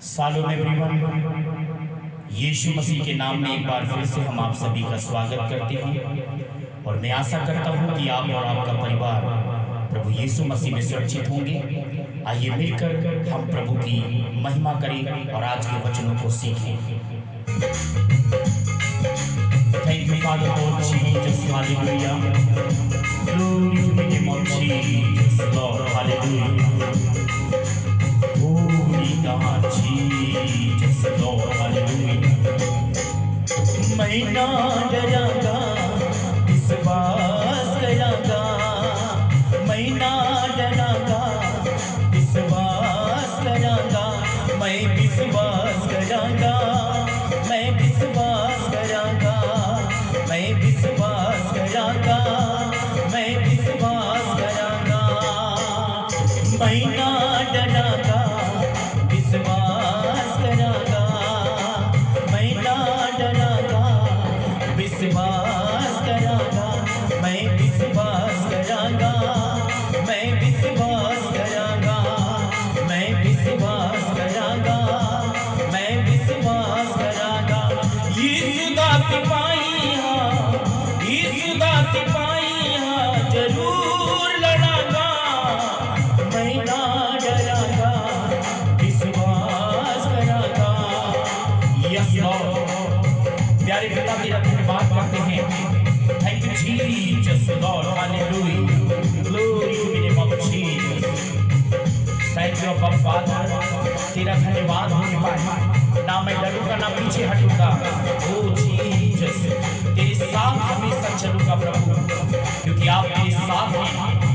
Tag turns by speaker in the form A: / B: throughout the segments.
A: सालों में एवरीवन, यीशु मसीह के नाम में एक बार फिर से हम आप सभी का स्वागत करते हैं और मैं आशा करता हूं कि आप और आपका परिवार प्रभु यीशु मसीह में सुरक्षित होंगे। आइए मिलकर हम प्रभु की महिमा करें और आज के वचनों को सीखें। Thank you, Father, Lord Jesus, hallelujah. Glory to the name of Jesus, Lord, hallelujah. Holy God, Jesus, Lord, hallelujah. मैं ना डरांगा, विश्वास करांगा। मैं ना डरांगा, विश्वास करांगा। मैं विश्वास करांगा, मैं विश्वास करांगा। मैं विश्वास करांगा, मैं विश्वास करांगा। मैं ना डरांगा, विश्वास करांगा। मैं ना डरांगा, विश्वास करांगा। मैं विश्वास करांगा, मैं विश्वास करांगा। मैं विश्वास करांगा, मैं विश्वास करांगा। यीशु दा सिपाहिया, यीशु दा सिपाहिया जरूर लड़ांगा। मैं ना डरांगा, विश्वास करांगा। यस लॉर्ड, प्यारे पिता तेरा धन्यवाद करते हैं। Thank you Jesus Lord, hallelujah, glory to the name of Jesus. Thank you अब्बा फादर, तेरा धन्यवाद होने पाए ना मैं डरूंगा ना पीछे हटूंगा। ओ जीसस, तेरे साथ हमेशा चलूंगा प्रभु, क्योंकि आप मेरे साथ हैं।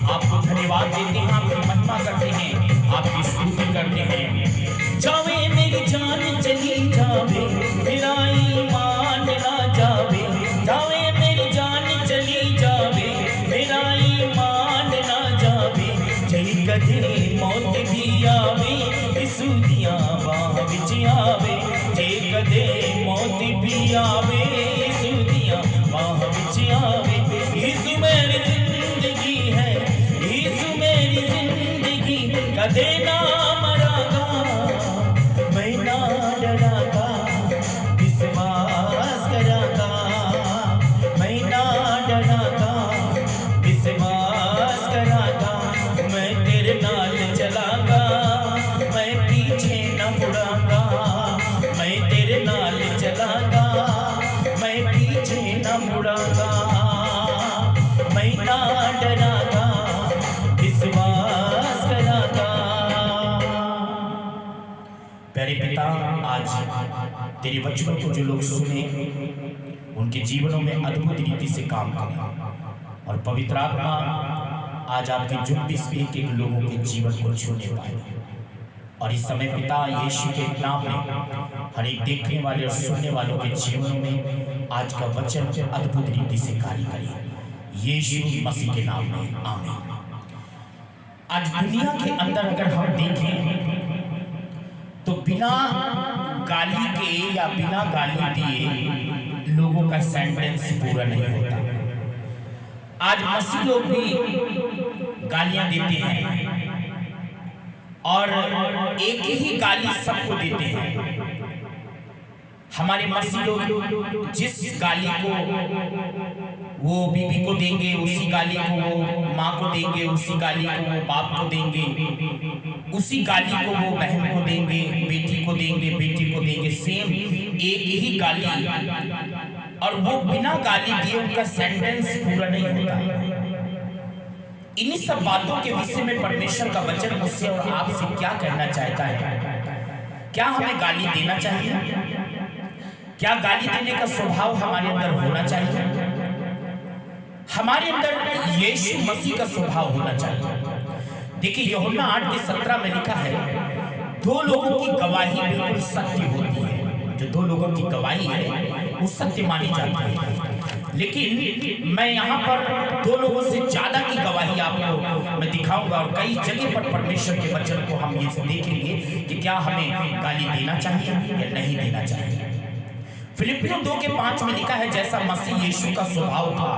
A: आपको धन्यवाद देते हैं, आपकी महिमा करते हैं, आपकी स्तुति करते हैं। जावे मेरी जान चली जावे, मेरा ईमान ना जावे। जावे मेरी जान चली जावे, मेरा ईमान ना जावे। जई कदे मौत भी आवे, यीशु दिया बाह विच आवे। जे कदे मौत भी आवे, यीशु दिया बाह विच आवे। यीशु मेरी जिंदगी है, यीशु मेरी जिंदगी, कदे ना मरागा। मैं ना डरागा, विश्वास करागा। मैं ना डरागा, विश्वास करागा। मैं तेरे नाल चलांगा, मैं पीछे न मुड़ांगा। मैं तेरे नाल चलांगा, मैं पीछे न मुड़ांगा। मैं ना डरागा, विश्वास करागा। प्यारे पिता, आज तेरे वचनों को जो लोग सुने उनके जीवनों में अद्भुत रीति से काम करें और पवित्र आत्मा आज आपके जुम्बिस एक एक लोगों के जीवन को छूने पाए। और इस समय पिता यीशु के नाम में हर एक देखने वाले और सुनने वालों के जीवनों में आज का वचन अद्भुत रीति से कार्य करे, यीशु मसीह के नाम में, आमीन। आज दुनिया के अंदर अगर हम देखें तो बिना गाली के या बिना गाली दिए लोगों का सेंटेंस पूरा नहीं होता। आज मसीह लोग भी गालियां देते हैं और एक ही गाली सबको देते हैं। हमारे मसीह लोग जिस गाली को वो बीबी को देंगे, उसी गाली को वो माँ को देंगे, उसी गाली को वो बाप को देंगे, उसी गाली को वो बहन को देंगे, बेटी को देंगे, बेटी को देंगे। सेम एक ही गाली, और वो बिना गाली दिए उनका सेंटेंस पूरा नहीं होता। इन्हीं सब बातों के विषय में परमेश्वर का वचन मुझसे और आपसे क्या कहना चाहता है। क्या हमें गाली देना चाहिए? क्या गाली देने का स्वभाव हमारे अंदर होना चाहिए? हमारे अंदर यीशु मसीह का स्वभाव होना चाहिए। देखिए यूहन्ना 8:17 में लिखा है, दो लोगों की गवाही बिल्कुल सत्य होती है। जो दो लोगों की गवाही है वो सत्य मानी जाती है। लेकिन मैं यहाँ पर दो लोगों से ज्यादा की गवाही आपको मैं दिखाऊंगा और कई जगह पर परमेश्वर के वचन को हम ये देखेंगे कि क्या हमें गाली देना चाहिए या नहीं देना चाहिए। फिलिपियों 2:5 में लिखा है, जैसा मसीह यीशु का स्वभाव था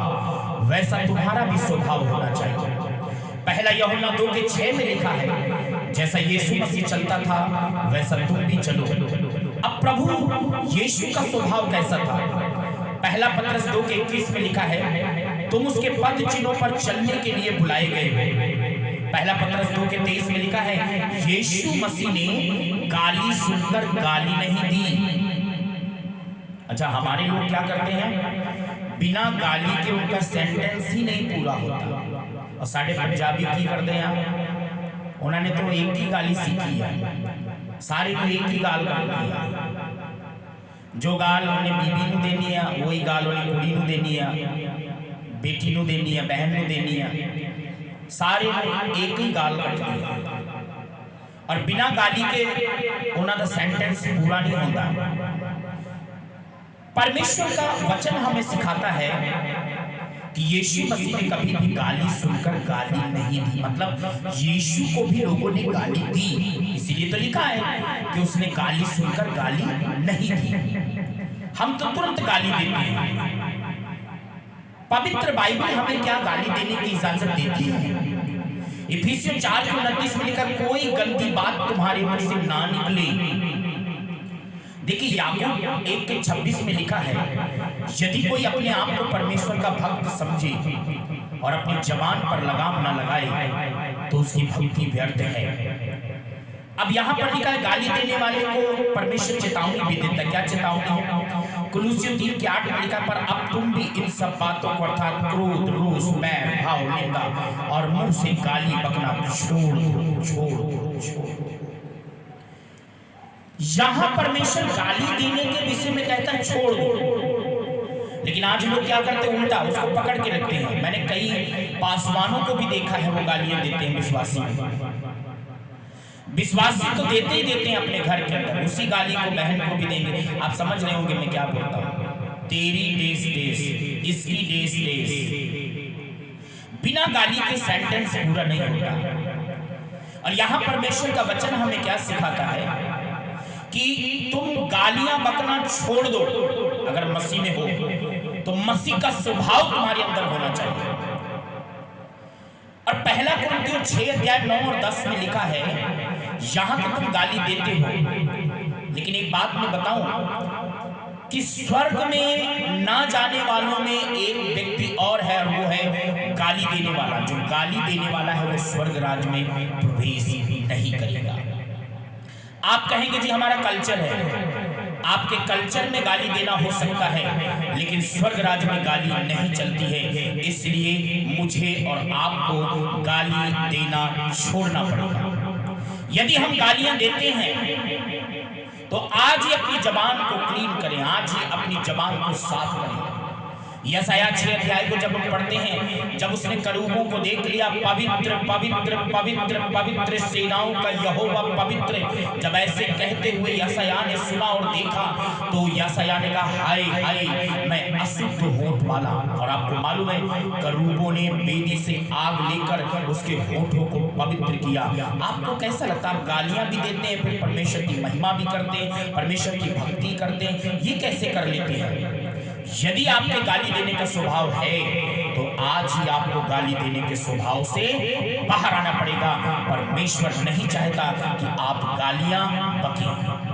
A: वैसा तुम्हारा भी स्वभाव होना चाहिए। पहला यूहन्ना 2:6 में लिखा है, जैसा यीशु मसीह चलता था वैसा तुम भी चलो। अब प्रभु यीशु का स्वभाव कैसा था? पहला पत्रस 2:21 में लिखा है, तुम उसके पद चिन्हों पर चलने के लिए बुलाए गए हो। पहला पत्रस 2:23 में लिखा है, यीशु मसीह ने गाली सुनकर गाली नहीं दी। अच्छा, हमारे लोग क्या करते हैं, बिना गाली के उनका सेंटेंस ही नहीं पूरा होता। और साढ़े पंजाबी की करते हैं, उन्होंने तो एक ही गाली सीखी है, सारे को एक ही गाल करती है। जो गाल उन्हें बीबी को देनी है, वही गाल उन्हें कुड़ी को देनी है, बेटी को देनी है, बहन को देनी है। सारे एक ही गाल करती है और बिना गाली के उन्होंने सेंटेंस पूरा नहीं होता। परमेश्वर का वचन हमें सिखाता है कि यीशु मसीह ने कभी भी गाली सुनकर गाली नहीं दी। मतलब यीशु को भी लोगों ने गाली दी, इसीलिए तो लिखा है कि उसने गाली सुनकर गाली नहीं दी। हम तो तुरंत गाली देते हैं। पवित्र बाइबल हमें क्या गाली देने की इजाजत देती है? इफिसियों 4:29 में लिखा, कोई गंदी बात तुम्हारे मुंह से ना निकले। देखिए, याकूब 1:26 में लिखा है, यदि कोई अपने आप को परमेश्वर का भक्त समझे और अपनी जबान पर लगाम न लगाए तो उसकी भक्ति व्यर्थ है। अब यहाँ पर लिखा है, गाली देने वाले को परमेश्वर चेतावनी भी देता है। क्या चेतावनी? कुलुस्सियों 3:8 में लिखा, पर अब तुम भी इन सब बातों को अर्थात क्रोध, रोष, बैर, भाव, निंदा और मुंह से गाली बकना छोड़ दो। यहां परमेश्वर गाली देने के विषय में कहता है छोड़ दो, लेकिन आज लोग क्या करते हैं, उल्टा उसको पकड़ के रखते हैं। मैंने कई पासवानों को भी देखा है, वो गालियां देते हैं विश्वासी तो देते ही देते हैं अपने घर के अंदर, उसी गाली को बहन को भी देंगे। आप समझ रहे होंगे मैं क्या बोलता हूं, तेरी देश देश, इसकी देश देश। बिना गाली के सेंटेंस पूरा नहीं होता। और यहां परमेश्वर का वचन हमें क्या सिखाता है कि तुम गालियां बकना छोड़ दो। अगर मसीह में हो तो मसीह का स्वभाव तुम्हारे अंदर होना चाहिए। और पहला कुरिन्थियों 6:9 और 10 में लिखा है, यहां तो तुम गाली देते हो, लेकिन एक बात मैं बताऊं कि स्वर्ग में ना जाने वालों में एक व्यक्ति और है, और वो है गाली देने वाला। जो गाली देने वाला है वो स्वर्ग राज में प्रवेश नहीं करेगा। आप कहेंगे जी हमारा कल्चर है, आपके कल्चर में गाली देना हो सकता है, लेकिन स्वर्ग राज्य में गाली नहीं चलती है। इसलिए मुझे और आपको गाली देना छोड़ना पड़ेगा। यदि हम गालियां देते हैं तो आज ही अपनी जबान को क्लीन करें, आज ही अपनी जबान को साफ करें। यशायाह 6 अध्याय को जब हम पढ़ते हैं, जब उसने करूबों को देख लिया, पवित्र पवित्र पवित्र पवित्र सेनाओं का यहोवा पवित्र, जब ऐसे कहते हुए यशायाह ने सुना और देखा तो यशायाह ने कहा, हाय हाय मैं अशुद्ध होठ वाला। और आपको मालूम है, करूबों ने बेदी से आग लेकर उसके होठों को पवित्र किया। आपको कैसा लगता है? आप गालियां भी देते हैं, फिर परमेश्वर की महिमा भी करते हैं, परमेश्वर की भक्ति करते हैं, ये कैसे कर लेते हैं? यदि आपके गाली देने का स्वभाव है तो आज ही आपको गाली देने के स्वभाव से बाहर आना पड़ेगा। परमेश्वर नहीं चाहता कि आप गालियां बकें।